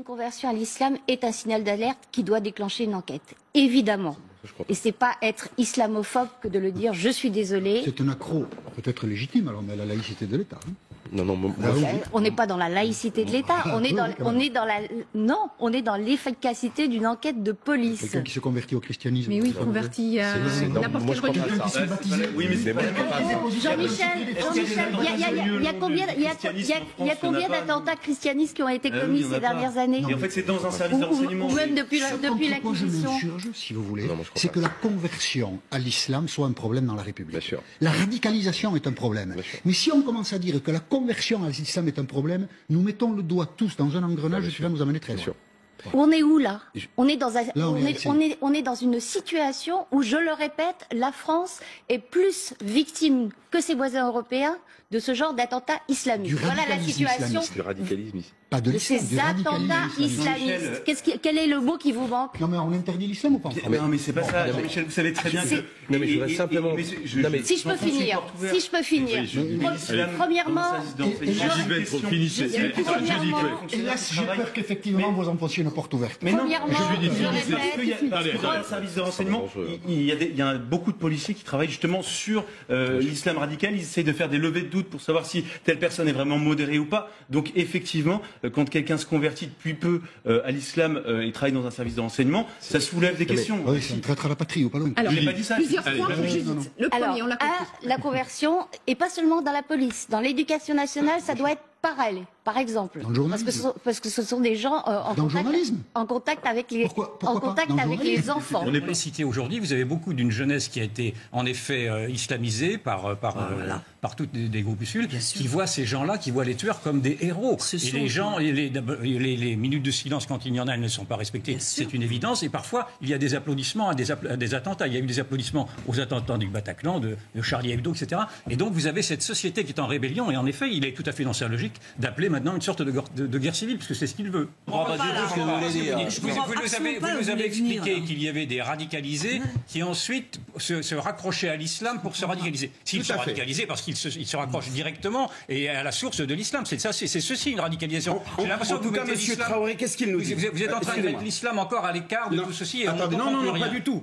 conversion à l'islam est un signal d'alerte qui doit déclencher une enquête. Évidemment. Et c'est pas être islamophobe que de le dire, je suis désolé. C'est un accroc, peut-être légitime, alors, mais à la laïcité de l'État. Hein. On n'est pas dans la laïcité de l'État, on est dans l'efficacité d'une enquête de police. Quelqu'un qui se convertit au christianisme. Mais oui, converti à n'importe quelle religion. Oui, mais c'est Jean-Michel, il y a combien d'attentats christianistes qui ont été commis ces dernières années? Et en fait, c'est dans un service d'enseignement. Ou même depuis l'Inquisition. Pourquoi je m'insurge, si vous voulez, c'est que la conversion à l'islam soit un problème dans la République. Bien sûr. La radicalisation est un problème. Mais si on commence à dire que la conversion à l'islam est un problème, nous mettons le doigt tous dans un engrenage qui va nous amener très loin. On est où là? On est dans une situation où, je le répète, la France est plus victime que ses voisins européens de ce genre d'attentats islamistes. Voilà la situation. Du radicalisme ici. Pas de De l'islam, ces du attentats radicalisme islamistes. Quel est le mot qui vous manque? Non mais on interdit l'islam ou pas? Non, mais c'est pas ça, Jean-Michel, vous savez très bien que... Non, mais je voudrais simplement... Si je peux finir. Premièrement, Et là, j'ai peur qu'effectivement vous enfonciez une porte ouverte. Mais non, premièrement, dans le service de renseignement, il y a beaucoup de policiers qui travaillent justement sur l'islam radical. Ils essayent de faire des levées de doute pour savoir si telle personne est vraiment modérée ou pas. Donc effectivement, quand quelqu'un se convertit depuis peu à l'islam et travaille dans un service de renseignement, ça soulève des questions. Oui, c'est un traître à la patrie ou pas loin. Alors, Je n'ai pas dit ça. plusieurs points, Judith. Le premier, on l'a compris. la conversion, et pas seulement dans la police, dans l'éducation nationale, ça doit être pareil, par exemple. Dans le journalisme. Parce que ce sont des gens en contact avec les, les enfants. On n'est pas cité aujourd'hui. Vous avez beaucoup d'une jeunesse qui a été en effet islamisée par toutes des groupuscules qui voient ces gens-là, qui voient les tueurs comme des héros. Et les gens, les minutes de silence quand il y en a, elles ne sont pas respectées. C'est une évidence. Et parfois, il y a des applaudissements à des attentats. Il y a eu des applaudissements aux attentats du Bataclan, de Charlie Hebdo, etc. Et donc, vous avez cette société qui est en rébellion. Et en effet, il est tout à fait dans sa logique d'appeler maintenant une sorte de guerre civile, parce que c'est ce qu'il veut. Vous nous avez expliqué qu'il y avait des radicalisés qui ensuite se raccrochaient à l'islam pour se radicaliser. S'ils se radicalisaient parce qu'ils se raccrochent directement et à la source de l'islam. C'est ceci une radicalisation. J'ai l'impression que vous mettez Monsieur Traoré, qu'est-ce qu'il nous dit? Vous êtes en train de mettre l'islam encore à l'écart de tout ceci. Attendez, non,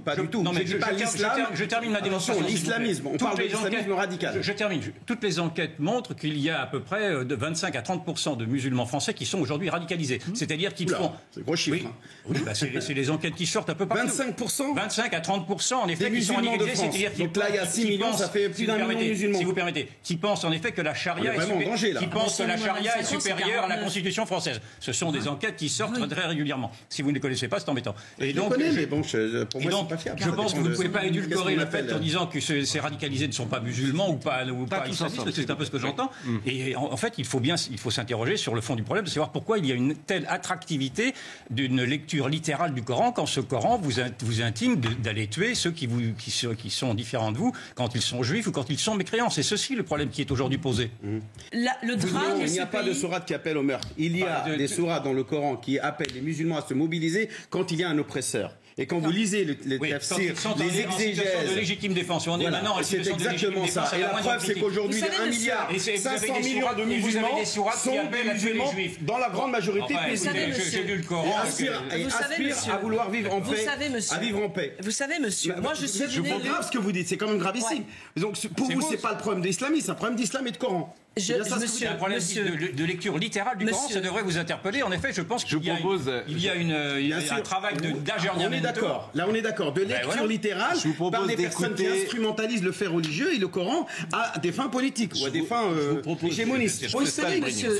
pas du tout. Non, mais je termine ma démonstration. L'islamisme, on parle de l'islamisme radical. Je termine. Toutes les enquêtes montrent qu'il y a à peu près de 25 à 30% de musulmans français qui sont aujourd'hui radicalisés. C'est-à-dire qu'ils font... C'est gros chiffre. Oui, c'est les enquêtes qui sortent un peu partout. 25% 25 à 30% en effet qui sont radicalisés. C'est-à-dire qu'ils donc là, il y a 6 millions, ça fait plus d'un million de musulmans. Si vous permettez, qui pensent en effet que la charia est supérieure à la Constitution française. Ce sont des enquêtes qui sortent très régulièrement. Si vous ne les connaissez pas, c'est embêtant. Et donc, mais bon, pour moi, c'est pas fiable. Je pense que vous ne pouvez pas édulcorer le fait en disant que ces radicalisés ne sont pas musulmans ou pas islamistes. C'est un peu ce que j'entends. Et en fait, il faut s'interroger sur le fond du problème, de savoir pourquoi il y a une telle attractivité d'une lecture littérale du Coran quand ce Coran vous intime d'aller tuer ceux qui sont différents de vous quand ils sont juifs ou quand ils sont mécréants. C'est ceci le problème qui est aujourd'hui posé. Le drame, il n'y a pas de sourate qui appelle au meurtre. Il y a des sourates dans le Coran qui appellent les musulmans à se mobiliser quand il y a un oppresseur. Et quand vous lisez les tafsirs, les exégèses... de légitime défense. C'est exactement ça. Et la preuve, c'est qu'aujourd'hui, 1,5 milliard de musulmans sont des musulmans dans la grande majorité et aspirent à vouloir vivre en paix, à vivre en paix. Vous savez, monsieur, moi je suis... Je comprends grave ce que vous dites, c'est quand même gravissime. Donc pour vous, c'est pas le problème d'islamiste, c'est un problème d'islam et de Coran. C'est un problème de lecture littérale du Coran, ça devrait vous interpeller. En effet, je pense qu'il y a un travail d'agéornement. Là, on est d'accord. De lecture littérale par des personnes qui instrumentalisent le fait religieux et le Coran à des fins politiques ou à des fins hégémonistes. Vous savez, monsieur,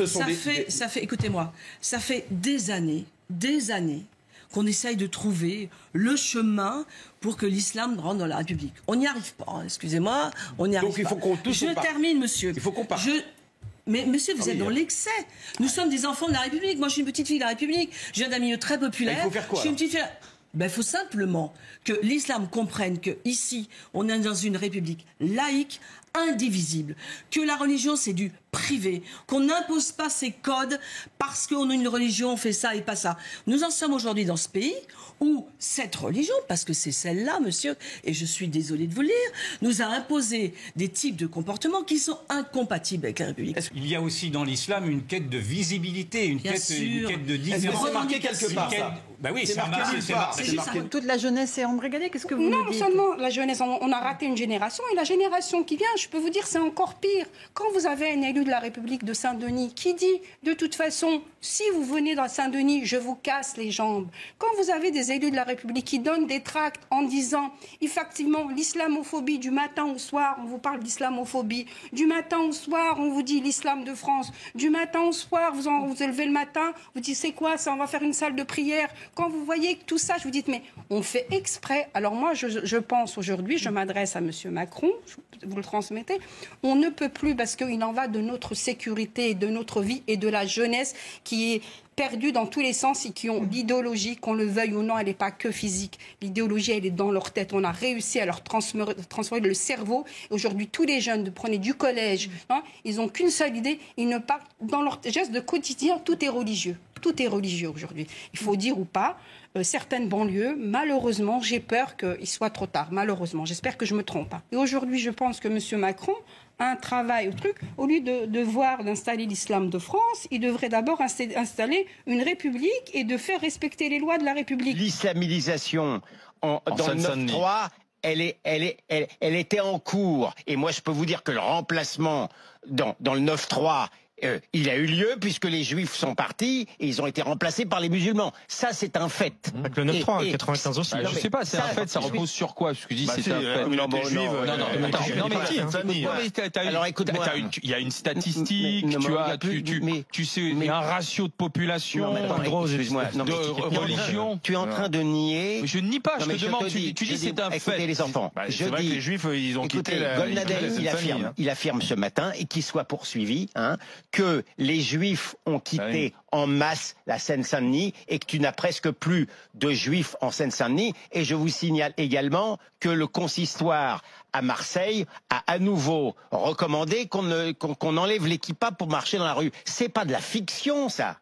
écoutez-moi, ça fait des années qu'on essaye de trouver le chemin pour que l'islam rentre dans la République. On n'y arrive pas, excusez-moi, on n'y arrive pas. Donc il faut qu'on touche. Je termine, monsieur. Il faut qu'on parte. Mais monsieur, vous êtes dans l'excès. Nous sommes des enfants de la République. Moi, je suis une petite fille de la République. Je viens d'un milieu très populaire. Il faut faire quoi? Je suis une petite fille... Il faut simplement que l'islam comprenne que ici, on est dans une république laïque, indivisible, que la religion c'est du privé, qu'on n'impose pas ses codes parce qu'on a une religion, on fait ça et pas ça. Nous en sommes aujourd'hui dans ce pays où cette religion, parce que c'est celle-là, monsieur, et je suis désolé de vous le dire, nous a imposé des types de comportements qui sont incompatibles avec la République. Il y a aussi dans l'islam une quête de visibilité, une quête de différence. C'est marqué quelque part, ça. Bah oui, c'est marqué. Toute la jeunesse est embrigadée. Qu'est-ce que vous Non, nous dites? seulement la jeunesse, on a raté une génération, et la génération qui vient, je peux vous dire, c'est encore pire. Quand vous avez un élu de la République de Saint-Denis qui dit, de toute façon, si vous venez dans Saint-Denis, je vous casse les jambes. Quand vous avez des élus de la République qui donnent des tracts en disant, effectivement, l'islamophobie du matin au soir, on vous parle d'islamophobie, du matin au soir, on vous dit l'islam de France, du matin au soir, vous levez le matin, vous dites, c'est quoi ça, on va faire une salle de prière. Quand vous voyez tout ça, je vous dis, mais on fait exprès. Alors moi, je pense aujourd'hui, je m'adresse à M. Macron, vous le transmettez, on ne peut plus, parce qu'il en va de notre sécurité, de notre vie et de la jeunesse qui est perdue dans tous les sens et qui ont l'idéologie, qu'on le veuille ou non, elle n'est pas que physique. L'idéologie, elle est dans leur tête. On a réussi à leur transformer le cerveau. Aujourd'hui, tous les jeunes, prenez du collège, hein, ils n'ont qu'une seule idée, ils ne parlent, dans leur geste de quotidien, tout est religieux. Tout est religieux aujourd'hui. Il faut dire ou pas, certaines banlieues, malheureusement, j'ai peur qu'il soit trop tard. Malheureusement, j'espère que je me trompe. Et aujourd'hui, je pense que M. Macron a un travail au truc. Au lieu d'installer l'islam de France, il devrait d'abord installer une république et de faire respecter les lois de la République. L'islamisation dans le 9-3, elle était en cours. Et moi, je peux vous dire que le remplacement dans le 9-3, il a eu lieu puisque les Juifs sont partis et ils ont été remplacés par les musulmans. Ça, c'est un fait. Avec le 9-3, le 95 aussi. Je sais pas, c'est un fait, ça repose sur quoi? Parce que je dis c'est un fait. Alors écoute-moi. Il y a une statistique, tu sais, il y a un ratio de population, de religion. Tu es en train de nier. Je ne nie pas, je te demande, tu dis c'est un fait. Écoutez les enfants. C'est vrai que les Juifs, ils ont quitté la Golnadel, il affirme ce matin, et qu'il soit poursuivi, que les Juifs ont quitté en masse la Seine-Saint-Denis et que tu n'as presque plus de Juifs en Seine-Saint-Denis. Et je vous signale également que le consistoire à Marseille a à nouveau recommandé qu'on enlève les kippas pour marcher dans la rue. C'est pas de la fiction, ça.